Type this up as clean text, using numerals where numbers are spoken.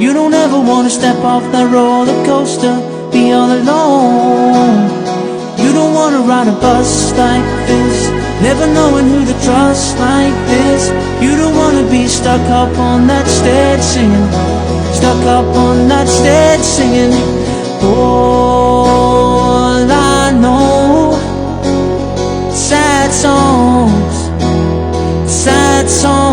You don't ever wanna step off that roller coaster, be all alone. You don't wanna ride a bus like this, never knowing who to trust like this. You don't wanna be stuck up on that stage singing, stuck up on that stage singing. All I know, sad songs, sad songs.